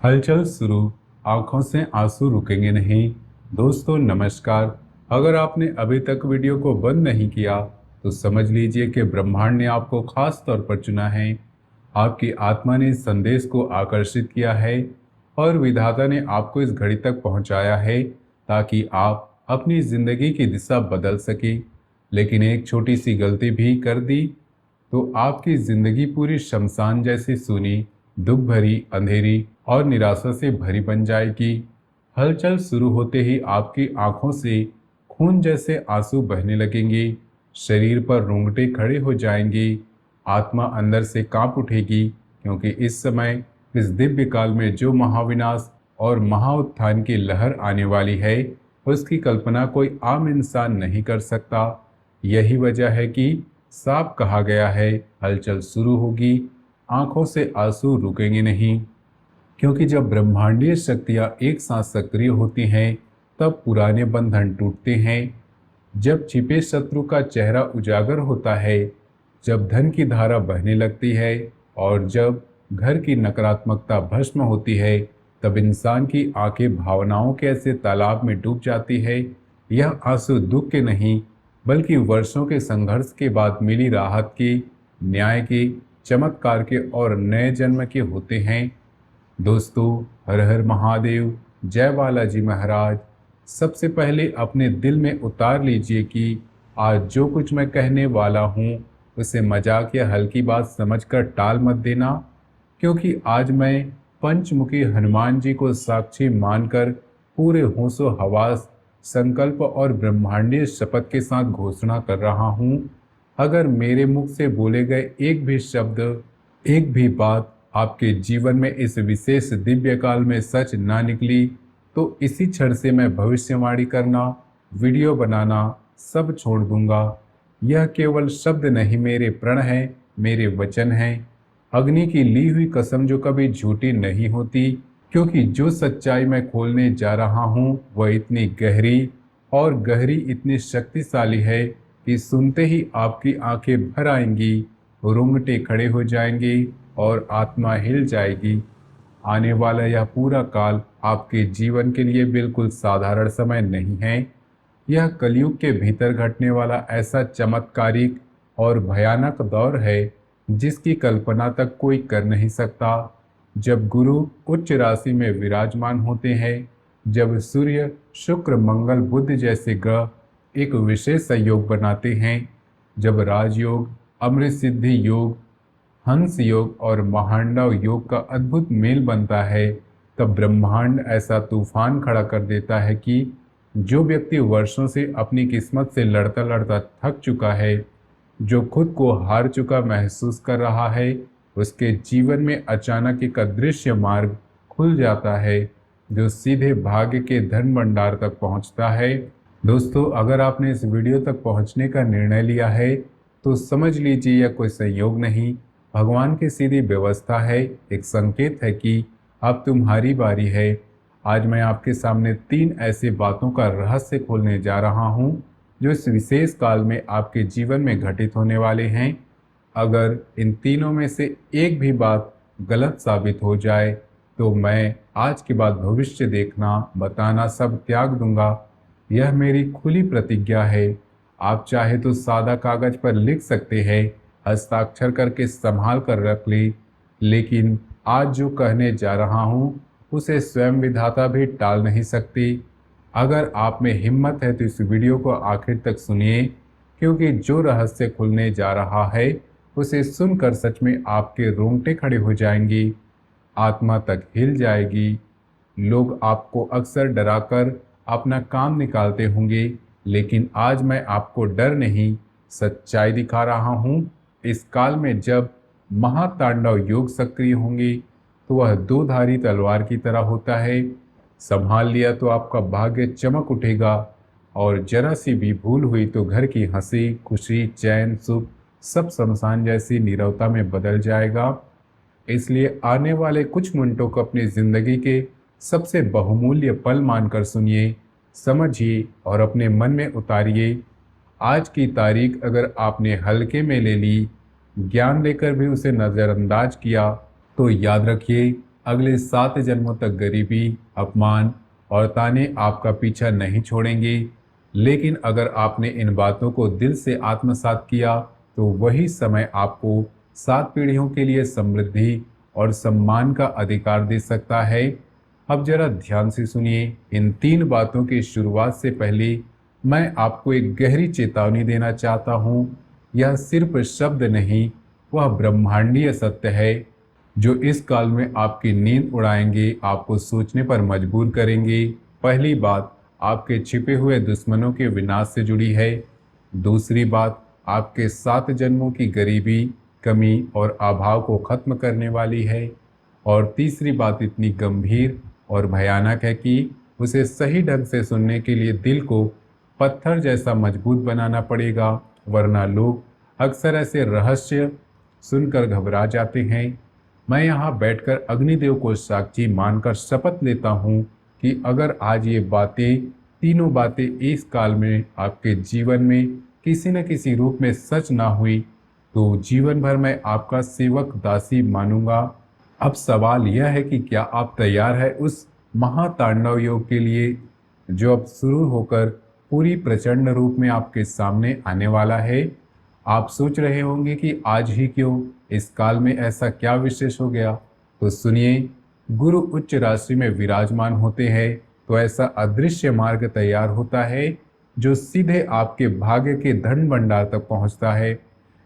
हलचल शुरू, आंखों से आंसू रुकेंगे नहीं। दोस्तों नमस्कार। अगर आपने अभी तक वीडियो को बंद नहीं किया तो समझ लीजिए कि ब्रह्मांड ने आपको खास तौर पर चुना है। आपकी आत्मा ने इस संदेश को आकर्षित किया है और विधाता ने आपको इस घड़ी तक पहुंचाया है ताकि आप अपनी जिंदगी की दिशा बदल सके। लेकिन एक छोटी सी गलती भी कर दी तो आपकी जिंदगी पूरी शमशान जैसी सूनी, दुख भरी, अंधेरी और निराशा से भरी बन जाएगी। हलचल शुरू होते ही आपकी आंखों से खून जैसे आंसू बहने लगेंगे, शरीर पर रोंगटे खड़े हो जाएंगे, आत्मा अंदर से कांप उठेगी, क्योंकि इस समय इस दिव्य काल में जो महाविनाश और महाउत्थान की लहर आने वाली है उसकी कल्पना कोई आम इंसान नहीं कर सकता। यही वजह है कि साफ कहा गया है, हलचल शुरू होगी, आंखों से आंसू रुकेंगे नहीं। क्योंकि जब ब्रह्मांडीय शक्तियां एक साथ सक्रिय होती हैं तब पुराने बंधन टूटते हैं, जब छिपे शत्रु का चेहरा उजागर होता है, जब धन की धारा बहने लगती है और जब घर की नकारात्मकता भस्म होती है, तब इंसान की आंखें भावनाओं के ऐसे तालाब में डूब जाती है। यह आंसू दुख के नहीं बल्कि वर्षों के संघर्ष के बाद मिली राहत के, न्याय के, चमत्कार के और नए जन्म के होते हैं। दोस्तों, हर हर महादेव, जय बालाजी महाराज। सबसे पहले अपने दिल में उतार लीजिए कि आज जो कुछ मैं कहने वाला हूँ उसे मजाक या हल्की बात समझकर टाल मत देना, क्योंकि आज मैं पंचमुखी हनुमान जी को साक्षी मानकर पूरे होशो हवास, संकल्प और ब्रह्मांडीय शपथ के साथ घोषणा कर रहा हूँ। अगर मेरे मुख से बोले गए एक भी शब्द, एक भी बात आपके जीवन में इस विशेष दिव्य काल में सच ना निकली तो इसी क्षण से मैं भविष्यवाणी करना, वीडियो बनाना सब छोड़ दूंगा। यह केवल शब्द नहीं, मेरे प्रण है, मेरे वचन हैं, अग्नि की ली हुई कसम जो कभी झूठी नहीं होती। क्योंकि जो सच्चाई मैं खोलने जा रहा हूँ वह इतनी गहरी और गहरी, इतनी शक्तिशाली है कि सुनते ही आपकी आंखें भर आएंगी, रोंगटे खड़े हो जाएंगे और आत्मा हिल जाएगी। आने वाला यह पूरा काल आपके जीवन के लिए बिल्कुल साधारण समय नहीं है। यह कलयुग के भीतर घटने वाला ऐसा चमत्कारिक और भयानक दौर है जिसकी कल्पना तक कोई कर नहीं सकता। जब गुरु उच्च राशि में विराजमान होते हैं, जब सूर्य, शुक्र, मंगल, बुध जैसे ग्रह एक विशेष संयोग बनाते हैं, जब राजयोग, अमृत सिद्धि योग, हंस योग और महांडव योग का अद्भुत मेल बनता है, तब ब्रह्मांड ऐसा तूफान खड़ा कर देता है कि जो व्यक्ति वर्षों से अपनी किस्मत से लड़ता लड़ता थक चुका है, जो खुद को हार चुका महसूस कर रहा है, उसके जीवन में अचानक एक अदृश्य मार्ग खुल जाता है जो सीधे भाग्य के धन भंडार तक पहुंचता है। दोस्तों, अगर आपने इस वीडियो तक पहुंचने का निर्णय लिया है तो समझ लीजिए यह कोई संयोग नहीं, भगवान की सीधी व्यवस्था है। एक संकेत है कि अब तुम्हारी बारी है। आज मैं आपके सामने 3 ऐसी बातों का रहस्य खोलने जा रहा हूं जो इस विशेष काल में आपके जीवन में घटित होने वाले हैं। अगर इन तीनों में से एक भी बात गलत साबित हो जाए तो मैं आज के बाद भविष्य देखना, बताना सब त्याग दूंगा। यह मेरी खुली प्रतिज्ञा है। आप चाहे तो सादा कागज पर लिख सकते हैं, हस्ताक्षर करके संभाल कर रख ली, लेकिन आज जो कहने जा रहा हूँ उसे स्वयं विधाता भी टाल नहीं सकती। अगर आप में हिम्मत है तो इस वीडियो को आखिर तक सुनिए, क्योंकि जो रहस्य खुलने जा रहा है उसे सुनकर सच में आपके रोंगटे खड़े हो जाएंगी, आत्मा तक हिल जाएगी। लोग आपको अक्सर डराकर अपना काम निकालते होंगे, लेकिन आज मैं आपको डर नहीं, सच्चाई दिखा रहा हूँ। इस काल में जब महातांडव योग सक्रिय होंगे तो वह दो-धारी तलवार की तरह होता है। संभाल लिया तो आपका भाग्य चमक उठेगा और जरा सी भी भूल हुई तो घर की हंसी, खुशी, चैन, सुख सब शमशान जैसी नीरवता में बदल जाएगा। इसलिए आने वाले कुछ मिनटों को अपनी जिंदगी के सबसे बहुमूल्य पल मानकर सुनिए, समझिए और अपने मन में उतारिए। आज की तारीख अगर आपने हल्के में ले ली, ज्ञान लेकर भी उसे नज़रअंदाज किया, तो याद रखिए अगले 7 जन्मों तक गरीबी, अपमान और ताने आपका पीछा नहीं छोड़ेंगे। लेकिन अगर आपने इन बातों को दिल से आत्मसात किया, तो वही समय आपको 7 पीढ़ियों के लिए समृद्धि और सम्मान का अधिकार दे सकता है। अब जरा ध्यान से सुनिए, इन 3 बातों की शुरुआत से पहले मैं आपको एक गहरी चेतावनी देना चाहता हूँ। यह सिर्फ शब्द नहीं, वह ब्रह्मांडीय सत्य है जो इस काल में आपकी नींद उड़ाएंगे, आपको सोचने पर मजबूर करेंगे। पहली बात आपके छिपे हुए दुश्मनों के विनाश से जुड़ी है। दूसरी बात आपके 7 जन्मों की गरीबी, कमी और अभाव को खत्म करने वाली है। और तीसरी बात इतनी गंभीर और भयानक है कि उसे सही ढंग से सुनने के लिए दिल को पत्थर जैसा मजबूत बनाना पड़ेगा, वरना लोग अक्सर ऐसे रहस्य सुनकर घबरा जाते हैं। मैं यहाँ बैठकर अग्निदेव को साक्षी मानकर शपथ लेता हूँ कि अगर आज ये बातें, तीनों बातें इस काल में आपके जीवन में किसी न किसी रूप में सच ना हुई, तो जीवन भर मैं आपका सेवक दासी मानूंगा। अब सवाल यह है कि क्या आप तैयार है उस महातांडव योग के लिए जो अब शुरू होकर पूरी प्रचंड रूप में आपके सामने आने वाला है। आप सोच रहे होंगे कि आज ही क्यों, इस काल में ऐसा क्या विशेष हो गया। तो सुनिए, गुरु उच्च राशि में विराजमान होते हैं तो ऐसा अदृश्य मार्ग तैयार होता है जो सीधे आपके भाग्य के धन भंडार तक पहुंचता है।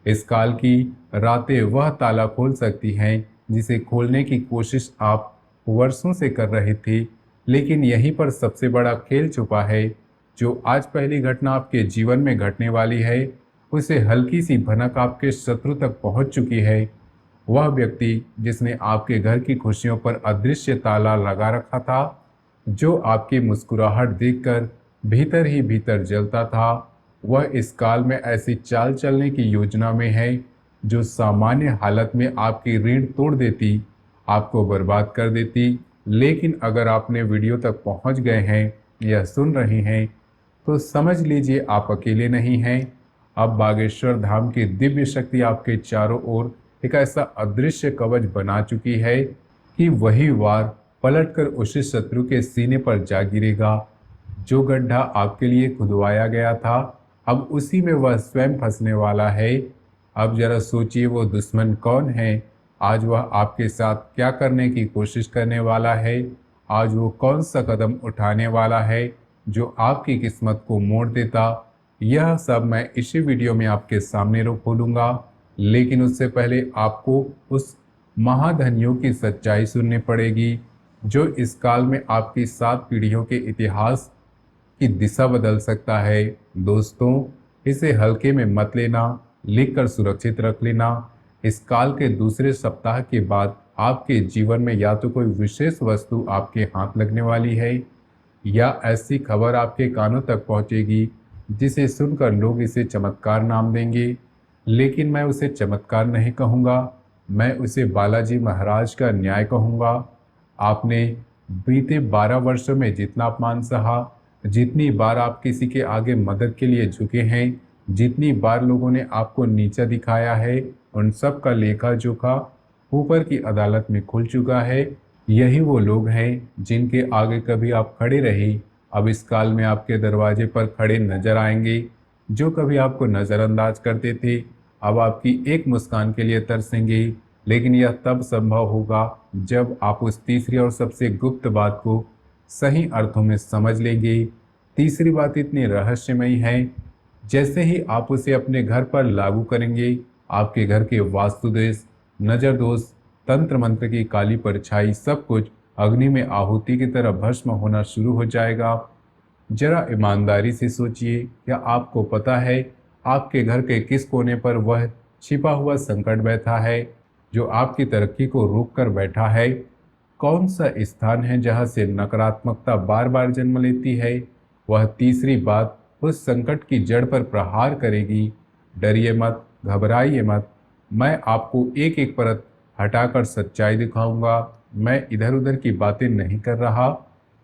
इस काल की रातें वह ताला खोल सकती हैं जिसे खोलने की कोशिश आप वर्षों से कर रहे थे, लेकिन यहीं पर सबसे बड़ा खेल छुपा है। जो आज पहली घटना आपके जीवन में घटने वाली है, उसे हल्की सी भनक आपके शत्रु तक पहुंच चुकी है। वह व्यक्ति जिसने आपके घर की खुशियों पर अदृश्य ताला लगा रखा था, जो आपकी मुस्कुराहट देखकर भीतर ही भीतर जलता था, वह इस काल में ऐसी चाल चलने की योजना में है जो सामान्य हालत में आपकी रीढ़ तोड़ देती, आपको बर्बाद कर देती। लेकिन अगर आपने वीडियो तक पहुंच गए हैं या सुन रहे हैं, तो समझ लीजिए आप अकेले नहीं हैं। अब बागेश्वर धाम की दिव्य शक्ति आपके चारों ओर एक ऐसा अदृश्य कवच बना चुकी है कि वही वार पलटकर उसी शत्रु के सीने पर जा गिरेगा। जो गड्ढा आपके लिए खुदवाया गया था, अब उसी में वह स्वयं फंसने वाला है। अब जरा सोचिए, वो दुश्मन कौन है, आज वह आपके साथ क्या करने की कोशिश करने वाला है, आज वो कौन सा कदम उठाने वाला है जो आपकी किस्मत को मोड़ देता। यह सब मैं इसी वीडियो में आपके सामने खोलूंगा। लेकिन उससे पहले आपको उस महाधनियों की सच्चाई सुननी पड़ेगी जो इस काल में आपकी 7 पीढ़ियों के इतिहास की दिशा बदल सकता है। दोस्तों, इसे हल्के में मत लेना, लिखकर सुरक्षित रख लेना। इस काल के दूसरे सप्ताह के बाद आपके जीवन में या तो कोई विशेष वस्तु आपके हाथ लगने वाली है, या ऐसी खबर आपके कानों तक पहुंचेगी जिसे सुनकर लोग इसे चमत्कार नाम देंगे। लेकिन मैं उसे चमत्कार नहीं कहूँगा, मैं उसे बालाजी महाराज का न्याय कहूँगा। आपने बीते 12 वर्षों में जितना अपमान सहा, जितनी बार आप किसी के आगे मदद के लिए झुके हैं, जितनी बार लोगों ने आपको नीचा दिखाया है, उन सब का लेखा जोखा ऊपर की अदालत में खुल चुका है। यही वो लोग हैं जिनके आगे कभी आप खड़े रहे, अब इस काल में आपके दरवाजे पर खड़े नजर आएंगे। जो कभी आपको नज़रअंदाज करते थे, अब आपकी एक मुस्कान के लिए तरसेंगे। लेकिन यह तब संभव होगा जब आप उस तीसरी और सबसे गुप्त बात को सही अर्थों में समझ लेंगे। तीसरी बात इतनी रहस्यमयी है, जैसे ही आप उसे अपने घर पर लागू करेंगे, आपके घर के वास्तुदोष, नजर दोष, तंत्र मंत्र की काली परछाई, सब कुछ अग्नि में आहुति की तरह भस्म होना शुरू हो जाएगा। जरा ईमानदारी से सोचिए, क्या आपको पता है आपके घर के किस कोने पर वह छिपा हुआ संकट बैठा है जो आपकी तरक्की को रोक कर बैठा है? कौन सा स्थान है जहां से नकारात्मकता बार बार जन्म लेती है? वह तीसरी बात उस संकट की जड़ पर प्रहार करेगी। डरिए मत, घबराइए मत, मैं आपको एक एक परत हटाकर सच्चाई दिखाऊंगा। मैं इधर उधर की बातें नहीं कर रहा,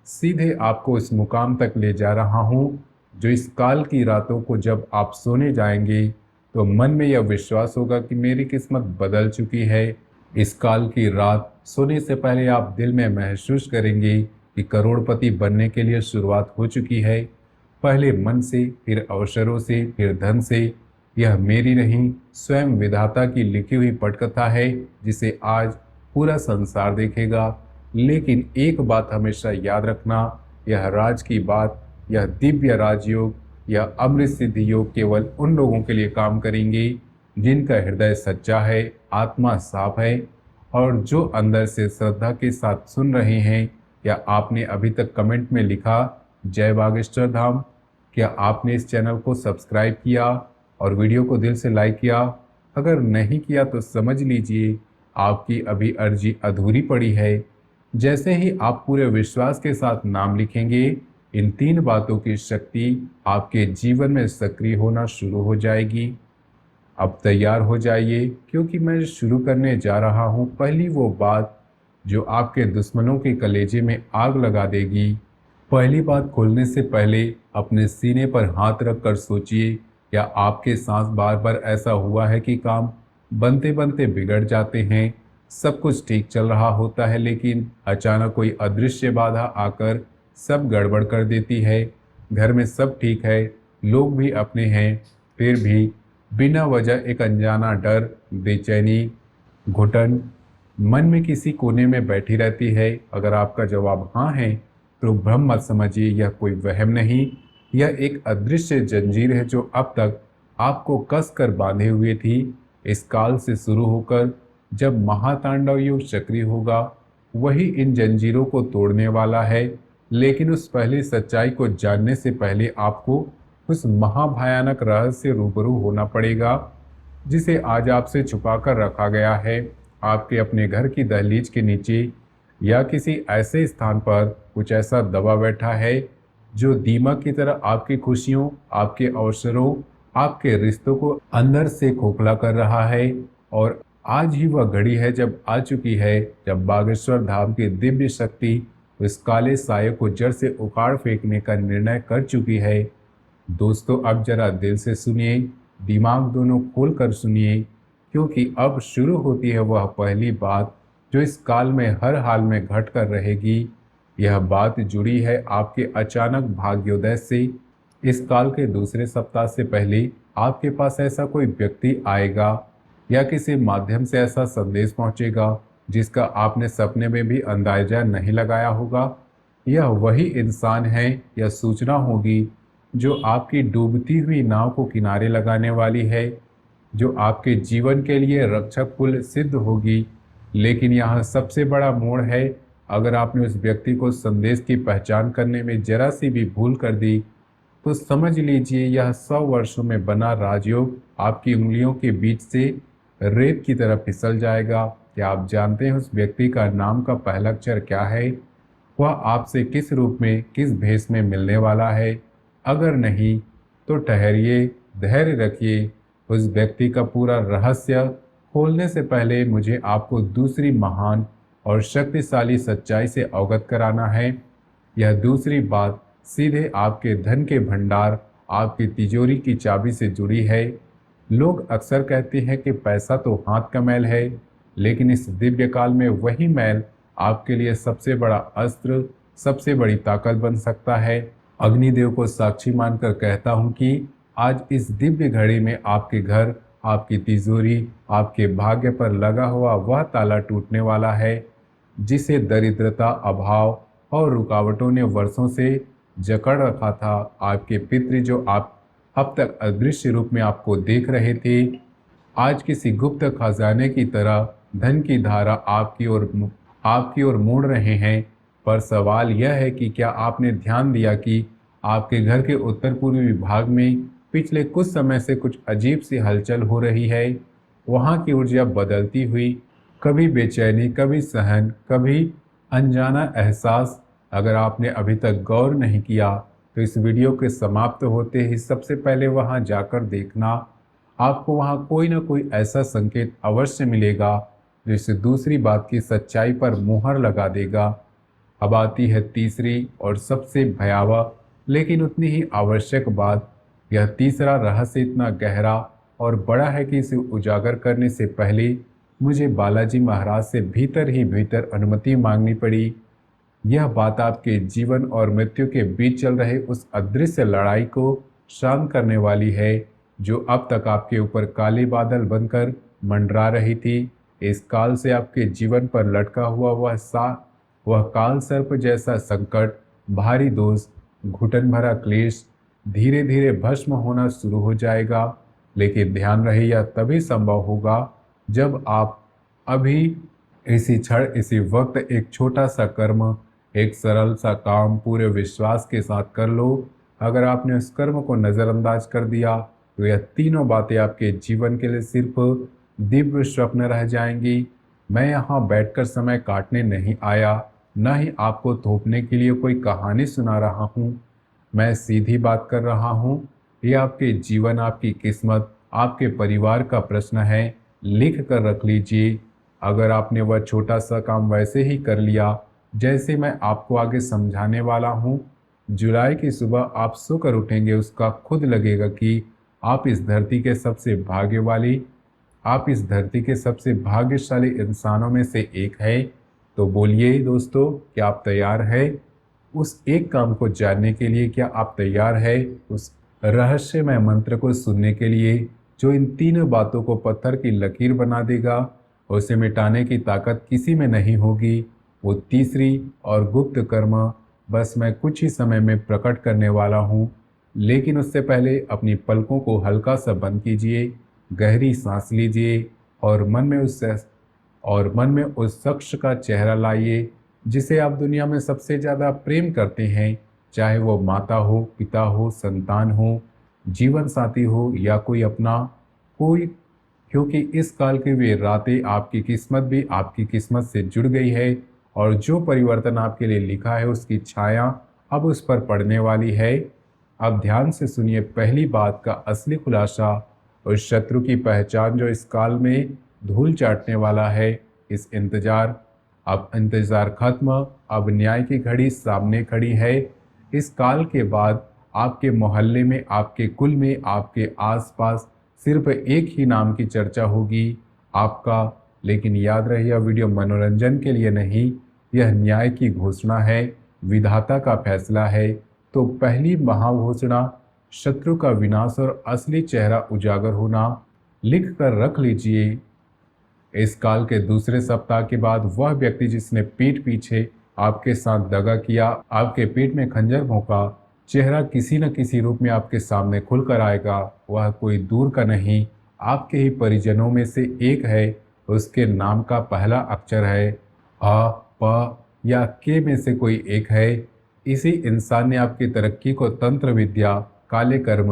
सीधे आपको इस मुकाम तक ले जा रहा हूँ जो इस काल की रातों को जब आप सोने जाएंगे तो मन में यह विश्वास होगा कि मेरी किस्मत बदल चुकी है, इस काल की रात सोने से पहले आप दिल में महसूस करेंगे कि करोड़पति बनने के लिए शुरुआत हो चुकी है। पहले मन से, फिर अवसरों से, फिर धन से। यह मेरी नहीं, स्वयं विधाता की लिखी हुई पटकथा है, जिसे आज पूरा संसार देखेगा। लेकिन एक बात हमेशा याद रखना, यह राज की बात, यह दिव्य राजयोग, यह अमृत सिद्धि योग केवल उन लोगों के लिए काम करेंगे जिनका हृदय सच्चा है, आत्मा साफ है, और जो अंदर से श्रद्धा के साथ सुन रहे हैं। क्या आपने अभी तक कमेंट में लिखा जय बागेश्वर धाम? क्या आपने इस चैनल को सब्सक्राइब किया और वीडियो को दिल से लाइक किया? अगर नहीं किया तो समझ लीजिए आपकी अभी अर्जी अधूरी पड़ी है। जैसे ही आप पूरे विश्वास के साथ नाम लिखेंगे, इन 3 बातों की शक्ति आपके जीवन में सक्रिय होना शुरू हो जाएगी। अब तैयार हो जाइए, क्योंकि मैं शुरू करने जा रहा हूँ पहली वो बात जो आपके दुश्मनों के कलेजे में आग लगा देगी। पहली बात खोलने से पहले अपने सीने पर हाथ रखकर सोचिए, क्या आपके साथ बार बार ऐसा हुआ है कि काम बनते बनते बिगड़ जाते हैं? सब कुछ ठीक चल रहा होता है, लेकिन अचानक कोई अदृश्य बाधा आकर सब गड़बड़ कर देती है। घर में सब ठीक है, लोग भी अपने हैं, फिर भी बिना वजह एक अनजाना डर, बेचैनी, घुटन मन में किसी कोने में बैठी रहती है। अगर आपका जवाब हाँ है, तो भ्रम मत समझिए, यह कोई वहम नहीं, यह एक अदृश्य जंजीर है जो अब तक आपको कस कर बांधे हुए थी। इस काल से शुरू होकर जब महातांडव योग सक्रिय होगा, वही इन जंजीरों को तोड़ने वाला है। लेकिन उस पहली सच्चाई को जानने से पहले आपको उस महाभयानक रहस्य से रूबरू होना पड़ेगा, जिसे आज आपसे छुपाकर रखा गया है। आपके अपने घर की दहलीज के नीचे या किसी ऐसे स्थान पर कुछ ऐसा दबा बैठा है जो दीमक की तरह आपकी खुशियों, आपके अवसरों, आपके रिश्तों को अंदर से खोखला कर रहा है। और आज ही वह घड़ी है जब आ चुकी है, जब बागेश्वर धाम की दिव्य शक्ति उस काले साये को जड़ से उखाड़ फेंकने का निर्णय कर चुकी है। दोस्तों, अब जरा दिल से सुनिए, दिमाग दोनों खोल कर सुनिए, क्योंकि अब शुरू होती है वह पहली बात जो इस काल में हर हाल में घट कर रहेगी। यह बात जुड़ी है आपके अचानक भाग्योदय से। इस काल के दूसरे सप्ताह से पहले आपके पास ऐसा कोई व्यक्ति आएगा या किसी माध्यम से ऐसा संदेश पहुंचेगा जिसका आपने सपने में भी अंदाजा नहीं लगाया होगा। यह वही इंसान है या सूचना होगी जो आपकी डूबती हुई नाव को किनारे लगाने वाली है, जो आपके जीवन के लिए रक्षक पुल सिद्ध होगी। लेकिन यहाँ सबसे बड़ा मोड़ है, अगर आपने उस व्यक्ति को संदेश की पहचान करने में जरा सी भी भूल कर दी, तो समझ लीजिए यह 100 वर्षों में बना राजयोग आपकी उंगलियों के बीच से रेत की तरह फिसल जाएगा। क्या आप जानते हैं उस व्यक्ति का नाम का पहला अक्षर क्या है? वह आपसे किस रूप में, किस भेष में मिलने वाला है? अगर नहीं तो ठहरिए, धैर्य रखिए। उस व्यक्ति का पूरा रहस्य खोलने से पहले मुझे आपको दूसरी महान और शक्तिशाली सच्चाई से अवगत कराना है। यह दूसरी बात सीधे आपके धन के भंडार, आपकी तिजोरी की चाबी से जुड़ी है। लोग अक्सर कहते हैं कि पैसा तो हाथ का मैल है, लेकिन इस दिव्य काल में वही मैल आपके लिए सबसे बड़ा अस्त्र, सबसे बड़ी ताकत बन सकता है। अग्निदेव को साक्षी मानकर कहता हूं कि आज इस दिव्य घड़ी में आपके घर, आपकी तिजोरी, आपके भाग्य पर लगा हुआ वह ताला टूटने वाला है जिसे दरिद्रता, अभाव और रुकावटों ने वर्षों से जकड़ रखा था। आपके पितृ जो आप अब तक अदृश्य रूप में आपको देख रहे थे, आज किसी गुप्त खजाने की तरह धन की धारा आपकी ओर मोड़ रहे हैं। पर सवाल यह है कि क्या आपने ध्यान दिया कि आपके घर के उत्तर पूर्वी भाग में पिछले कुछ समय से कुछ अजीब सी हलचल हो रही है? वहाँ की ऊर्जा बदलती हुई, कभी बेचैनी, कभी सहन, कभी अनजाना एहसास। अगर आपने अभी तक गौर नहीं किया तो इस वीडियो के समाप्त होते ही सबसे पहले वहाँ जाकर देखना। आपको वहाँ कोई ना कोई ऐसा संकेत अवश्य मिलेगा जो इस दूसरी बात की सच्चाई पर मुहर लगा देगा। अब आती है तीसरी और सबसे भयावह लेकिन उतनी ही आवश्यक बात। यह तीसरा रहस्य इतना गहरा और बड़ा है कि इसे उजागर करने से पहले मुझे बालाजी महाराज से भीतर ही भीतर अनुमति मांगनी पड़ी। यह बात आपके जीवन और मृत्यु के बीच चल रहे उस अदृश्य लड़ाई को शांत करने वाली है, जो अब तक आपके ऊपर काले बादल बनकर मंडरा रही थी। इस काल से आपके जीवन पर लटका हुआ वह काल सर्प जैसा संकट, भारी दोष, घुटन भरा क्लेश धीरे धीरे भस्म होना शुरू हो जाएगा। लेकिन ध्यान रहे, यह तभी संभव होगा जब आप अभी इसी क्षण इसी वक्त एक छोटा सा कर्म, एक सरल सा काम पूरे विश्वास के साथ कर लो। अगर आपने उस कर्म को नज़रअंदाज कर दिया तो यह तीनों बातें आपके जीवन के लिए सिर्फ दिव्य स्वप्न रह जाएंगी। मैं यहाँ बैठकर समय काटने नहीं आया, न ही आपको थोपने के लिए कोई कहानी सुना रहा हूँ। मैं सीधी बात कर रहा हूँ। ये आपके जीवन, आपकी किस्मत, आपके परिवार का प्रश्न है। लिख कर रख लीजिए। अगर आपने वह छोटा सा काम वैसे ही कर लिया जैसे मैं आपको आगे समझाने वाला हूँ, जुलाई की सुबह आप सोकर उठेंगे, उसका खुद लगेगा कि आप इस धरती के सबसे भाग्यशाली इंसानों में से एक है। तो बोलिए दोस्तों, क्या आप तैयार है उस एक काम को जानने के लिए? क्या आप तैयार है उस रहस्यमय मंत्र को सुनने के लिए जो इन तीनों बातों को पत्थर की लकीर बना देगा? उसे मिटाने की ताकत किसी में नहीं होगी। वो तीसरी और गुप्त कर्म बस मैं कुछ ही समय में प्रकट करने वाला हूँ। लेकिन उससे पहले अपनी पलकों को हल्का सा बंद कीजिए, गहरी सांस लीजिए और मन में उस शख्स का चेहरा लाइए जिसे आप दुनिया में सबसे ज़्यादा प्रेम करते हैं, चाहे वो माता हो, पिता हो, संतान हो, जीवन साथी हो या कोई अपना कोई, क्योंकि इस काल की वे रातें आपकी किस्मत भी आपकी किस्मत से जुड़ गई है और जो परिवर्तन आपके लिए लिखा है उसकी छाया अब उस पर पड़ने वाली है। अब ध्यान से सुनिए पहली बात का असली खुलासा, उस शत्रु की पहचान जो इस काल में धूल चाटने वाला है। अब इंतजार खत्म, अब न्याय की घड़ी सामने खड़ी है। इस काल के बाद आपके मोहल्ले में, आपके कुल में, आपके आसपास सिर्फ एक ही नाम की चर्चा होगी, आपका। लेकिन याद रहे, यह वीडियो मनोरंजन के लिए नहीं, यह न्याय की घोषणा है, विधाता का फैसला है। तो पहली महाघोषणा, शत्रु का विनाश और असली चेहरा उजागर होना। लिख कर रख लीजिए। इस काल के दूसरे सप्ताह के बाद वह व्यक्ति जिसने पीठ पीछे आपके साथ दगा किया, आपके पेट में खंजर भोंका, चेहरा किसी न किसी रूप में आपके सामने खुलकर आएगा। वह कोई दूर का नहीं, आपके ही परिजनों में से एक है। उसके नाम का पहला अक्षर है अ, प या के में से कोई एक है। इसी इंसान ने आपकी तरक्की को तंत्र विद्या, काले कर्म,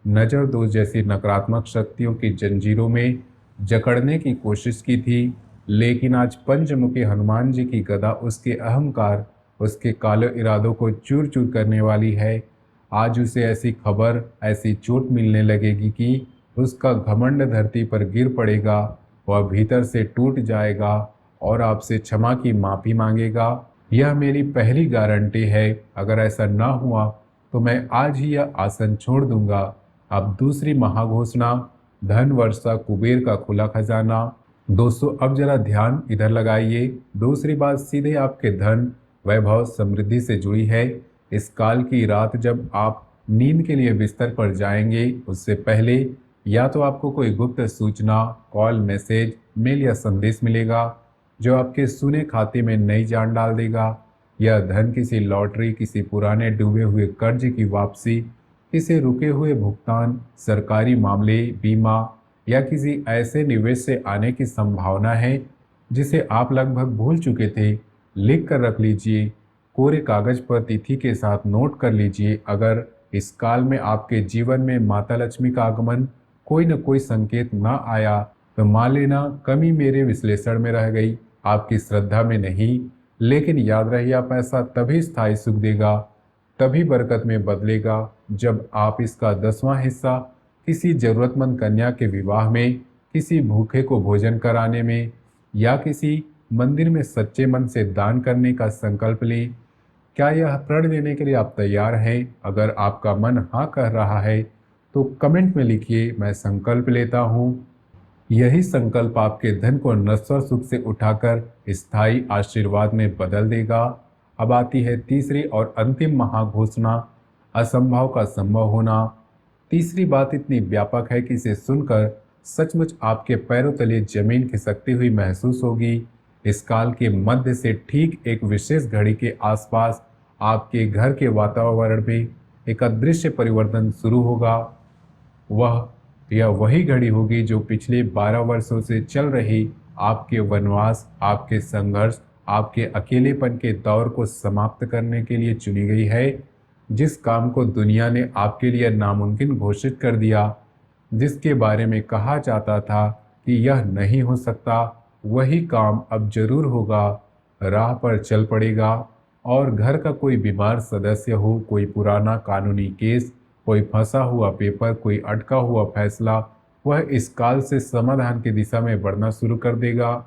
नजर दोष जैसी नकारात्मक शक्तियों की जंजीरों में जकड़ने की कोशिश की थी। लेकिन आज पंचमुखी हनुमान जी की गदा उसके अहंकार, उसके काले इरादों को चूर चूर करने वाली है। आज उसे ऐसी खबर, ऐसी चोट मिलने लगेगी कि उसका घमंड धरती पर गिर पड़ेगा। वह भीतर से टूट जाएगा और आपसे क्षमा की माफ़ी मांगेगा। यह मेरी पहली गारंटी है। अगर ऐसा ना हुआ तो मैं आज ही यह आसन छोड़ दूंगा। अब दूसरी महाघोषणा, धन वर्षा, कुबेर का खुला खजाना। दोस्तों, अब जरा ध्यान इधर लगाइए। दूसरी बात सीधे आपके धन, वैभव, समृद्धि से जुड़ी है। इस काल की रात जब आप नींद के लिए बिस्तर पर जाएंगे, उससे पहले या तो आपको कोई गुप्त सूचना, कॉल, मैसेज, मेल या संदेश मिलेगा जो आपके सुने खाते में नई जान डाल देगा। यह धन किसी लॉटरी, किसी पुराने डूबे हुए कर्ज की वापसी, किसी रुके हुए भुगतान, सरकारी मामले, बीमा या किसी ऐसे निवेश से आने की संभावना है जिसे आप लगभग भूल चुके थे। लिख कर रख लीजिए, कोरे कागज पर तिथि के साथ नोट कर लीजिए। अगर इस काल में आपके जीवन में माता लक्ष्मी का आगमन कोई न कोई संकेत ना आया तो मान लेना कमी मेरे विश्लेषण में रह गई, आपकी श्रद्धा में नहीं। लेकिन याद रहिए, आप ऐसा तभी स्थायी सुख देगा, तभी बरकत में बदलेगा जब आप इसका 10वां हिस्सा किसी जरूरतमंद कन्या के विवाह में, किसी भूखे को भोजन कराने में या किसी मंदिर में सच्चे मन से दान करने का संकल्प लें। क्या यह प्रण लेने के लिए आप तैयार हैं? अगर आपका मन हाँ कह रहा है तो कमेंट में लिखिए, मैं संकल्प लेता हूँ। यही संकल्प आपके धन को नश्वर सुख से उठाकर स्थायी आशीर्वाद में बदल देगा। अब आती है तीसरी और अंतिम महाघोषणा, असंभव का संभव होना। तीसरी बात इतनी व्यापक है कि इसे सुनकर सचमुच आपके पैरों तले जमीन खिसकती हुई महसूस होगी। इस काल के मध्य से ठीक एक विशेष घड़ी के आसपास आपके घर के वातावरण में एक अदृश्य परिवर्तन शुरू होगा। वह यह वही घड़ी होगी जो पिछले 12 वर्षों से चल रही आपके वनवास, आपके संघर्ष, आपके अकेलेपन के दौर को समाप्त करने के लिए चुनी गई है। जिस काम को दुनिया ने आपके लिए नामुमकिन घोषित कर दिया, जिसके बारे में कहा जाता था कि यह नहीं हो सकता, वही काम अब जरूर होगा। राह पर चल पड़ेगा और घर का कोई बीमार सदस्य हो, कोई पुराना कानूनी केस, कोई फंसा हुआ पेपर, कोई अटका हुआ फैसला, वह इस काल से समाधान की दिशा में बढ़ना शुरू कर देगा।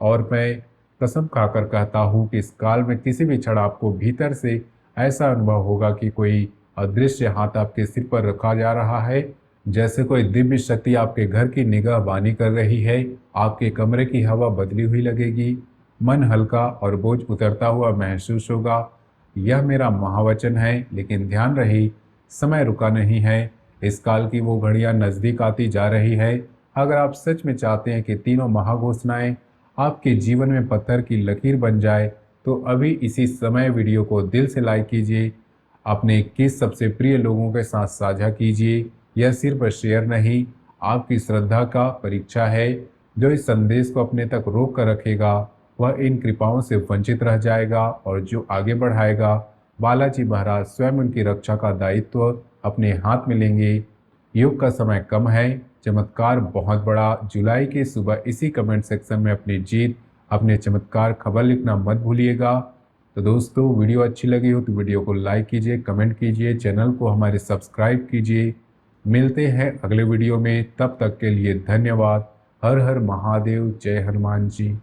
और मैं कसम खाकर कहता हूँ कि इस काल में किसी भी क्षण आपको भीतर से ऐसा अनुभव होगा कि कोई अदृश्य हाथ आपके सिर पर रखा जा रहा है, जैसे कोई दिव्य शक्ति आपके घर की निगाहबानी कर रही है। आपके कमरे की हवा बदली हुई लगेगी, मन हल्का और बोझ उतरता हुआ महसूस होगा। यह मेरा महावचन है, लेकिन ध्यान रहे, समय रुका नहीं है। इस काल की वो घड़ियां नजदीक आती जा रही है। अगर आप सच में चाहते हैं कि तीनों महाघोषणाएं आपके जीवन में पत्थर की लकीर बन जाए, तो अभी इसी समय वीडियो को दिल से लाइक कीजिए, अपने 21 सबसे प्रिय लोगों के साथ साझा कीजिए। यह सिर्फ शेयर नहीं, आपकी श्रद्धा का परीक्षा है। जो इस संदेश को अपने तक रोक कर रखेगा, वह इन कृपाओं से वंचित रह जाएगा, और जो आगे बढ़ाएगा, बालाजी महाराज स्वयं उनकी रक्षा का दायित्व अपने हाथ में लेंगे। योग का समय कम है, चमत्कार बहुत बड़ा। जुलाई की सुबह इसी कमेंट सेक्शन में अपनी जीत, अपने चमत्कार खबर लिखना मत भूलिएगा। तो दोस्तों, वीडियो अच्छी लगी हो तो वीडियो को लाइक कीजिए, कमेंट कीजिए, चैनल को हमारे सब्सक्राइब कीजिए। मिलते हैं अगले वीडियो में, तब तक के लिए धन्यवाद। हर हर महादेव, जय हनुमान जी।